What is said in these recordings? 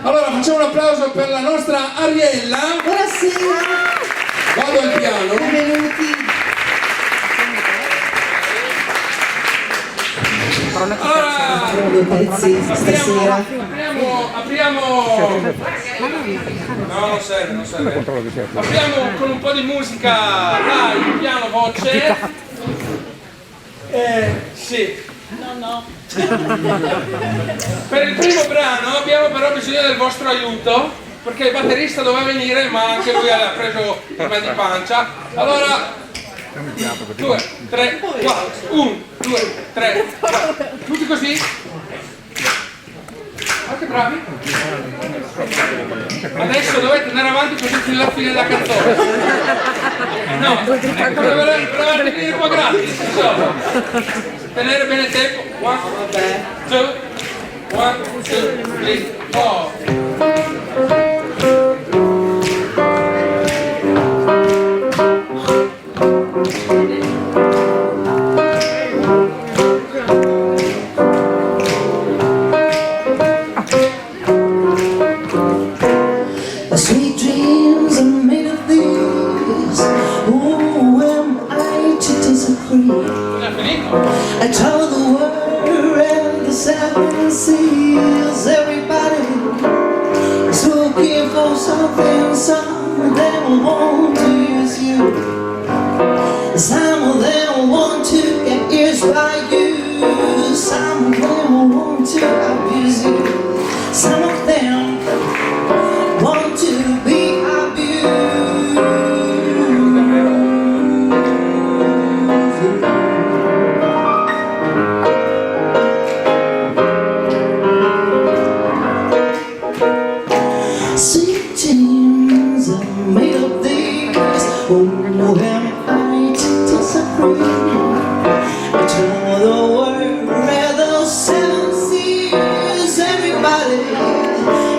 Allora facciamo un applauso per la nostra Ariella. Buonasera. Vado al piano. Benvenuti. Allora, Due pezzi stasera. apriamo. No, non serve. Apriamo con un po' di musica, dai, piano, voce. Sì. No. Per il primo brano abbiamo però bisogno del vostro aiuto, perché il batterista doveva venire, ma anche lui ha preso il mal di pancia. Allora, 2, 3, 4, 1, 2, 3, 4. Tutti così? Ma che bravi! Adesso dovete andare avanti così fino alla fine della canzone. No, volevate venire qua gratis, insomma. Tenere bene il tempo. 1, 2, 3, 4. Sweet dreams are made of these. Who am I to disagree? I told the world and the seven seas. Everybody is looking for something. Some of them want to use you. Some of them want to get used by you. Some of them want to abuse you. Some of them want to be abused. Sweet dreams are made of these. Who am I to disagree? I told the world where those seven seas. Everybody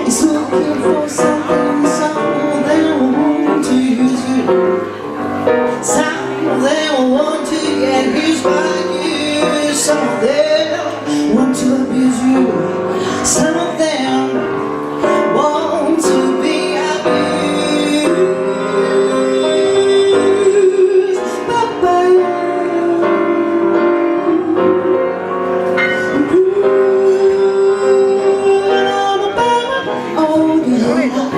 is looking for something. Some of them want to use you. Some of them want to get used by you. Some of them want to abuse you. Some of them want to be abused. Oh, yeah.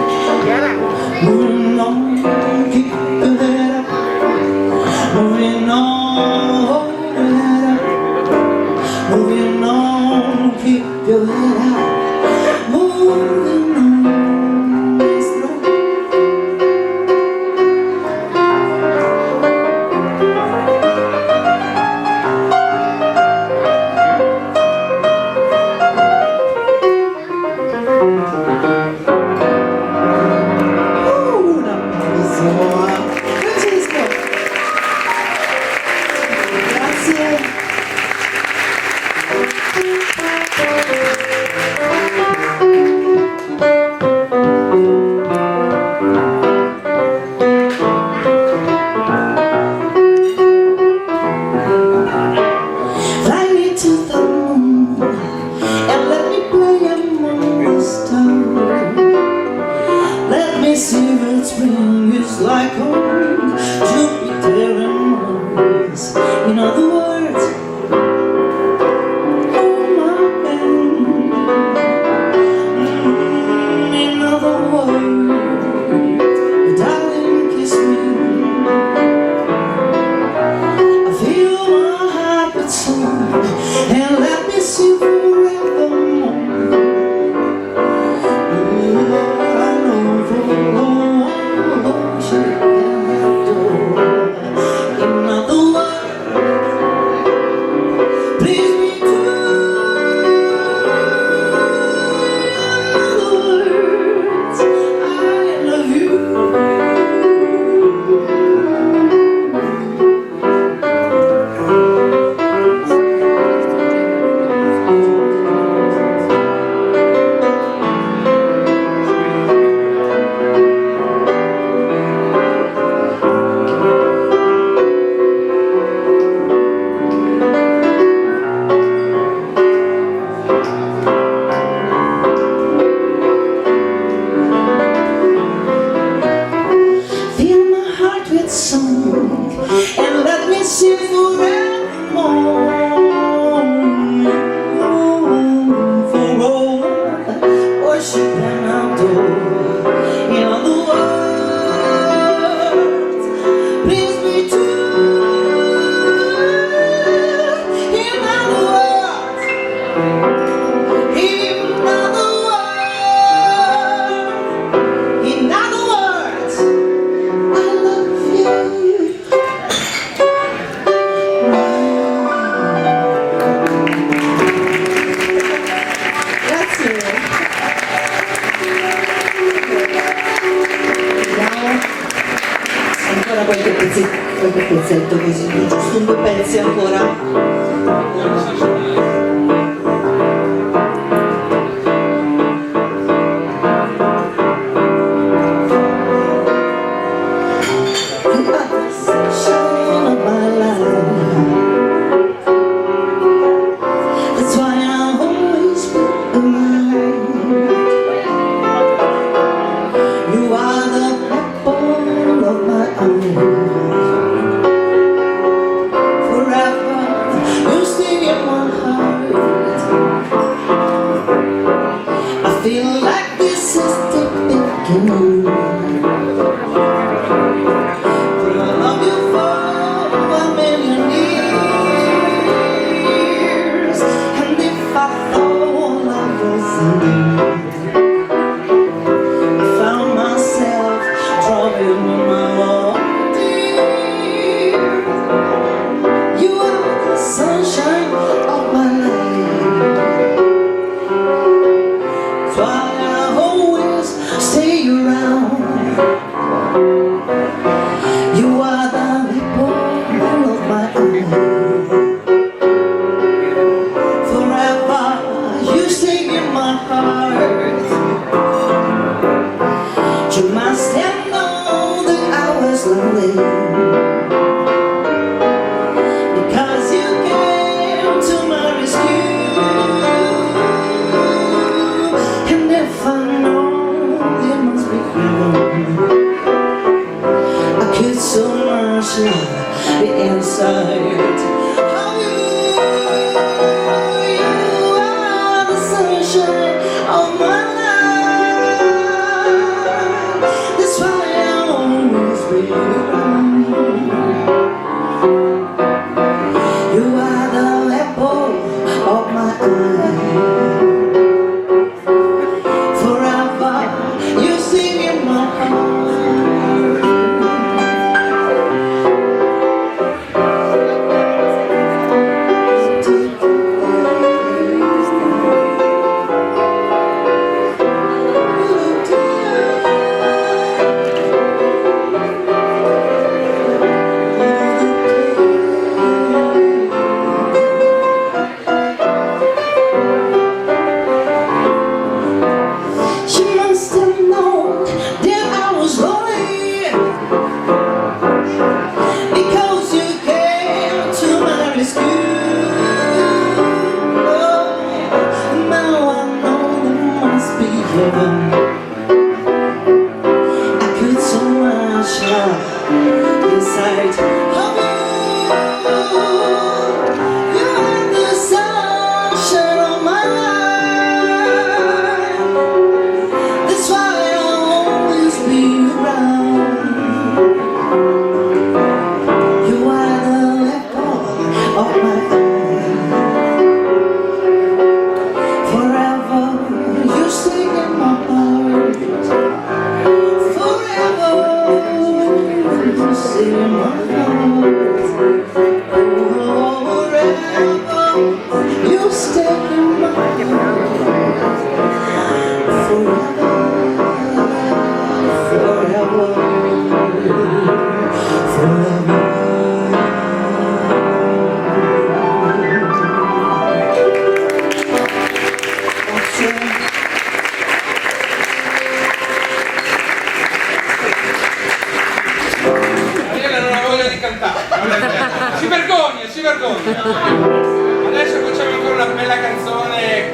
worship and adore. In other words, please be true. In other words, in other words, I love you. Grazie. Vediamo ancora qualche pezzetto così, giusto un due pezzi ancora. Feel like this is the beginning. Will I love you for a million years? And if I thought love was ending, I found myself drawing on my own tears. You are the sunshine of my life. Why I always stay around. You are the apple of my eye. Forever you stay in my heart. You must have known that I was lonely, because you came to my rescue. If I know there must be heaven, I could so much love the inside of you. You are the sunshine of my life. That's why I'll always be around. You are the apple of my eye. You sing in my heart. I could so much love inside of you. You are the sunshine of my life. That's why I'll always be around. You are the apple of my eye. Forever you stay in my heart. Forever you stay in my heart. Forever you stay in my heart. Forever, forever, forever. Si vergogna. Adesso facciamo ancora una bella canzone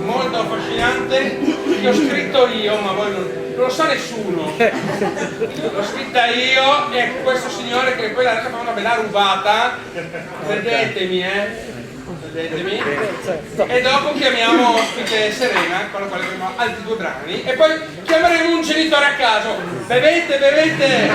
molto affascinante che ho scritto io, ma voi non lo sa nessuno. L'ho scritta io e questo signore che poi adesso fa una bella rubata, credetemi, vedetemi. E dopo chiamiamo ospite Serena, con la quale avremo altri 2 brani. E poi chiameremo un genitore a caso. Bevete, bevete!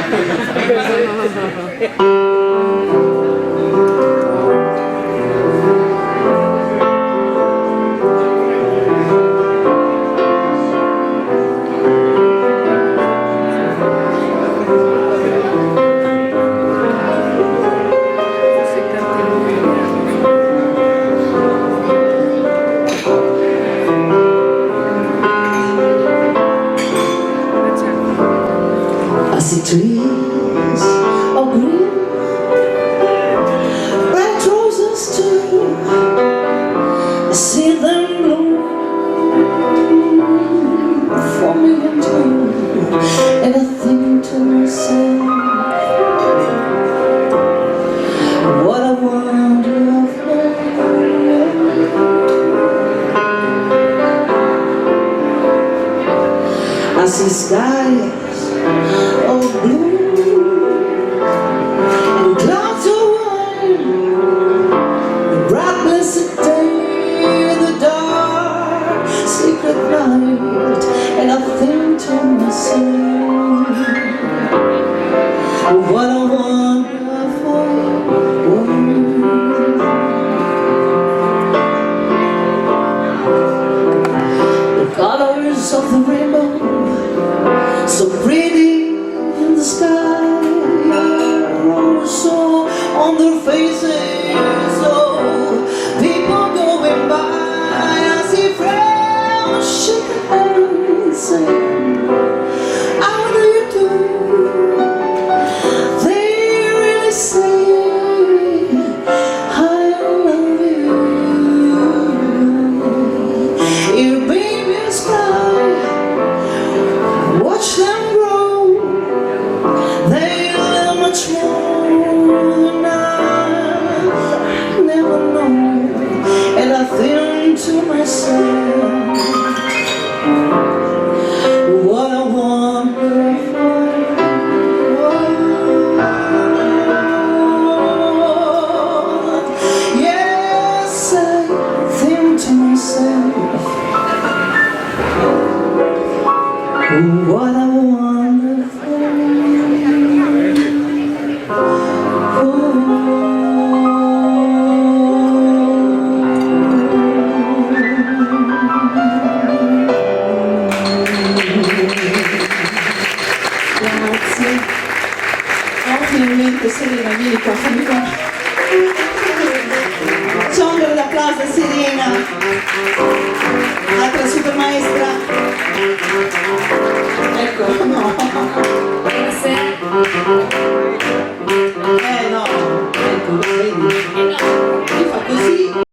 I see trees of green, red roses too. I see them bloom for me and you. And I think to myself, what a wonderful world. I see skies of blue and clouds of white, the bright blessed day, the dark secret night, and I think to myself, what a wonderful world. The colors of the rainbow, so pretty in the sky, also on their faces. Oh, people going by, I see friends shaking hands saying, how do you do? They really say, I love you. Your babies cry, watch them grow. They learn much more than I never know. And I think to myself, what a wonderful world. Yes, I think to myself, what a wonderful Grazie. Finalmente Serena, vieni qua, fammi qua. C'è un grande applauso a Serena.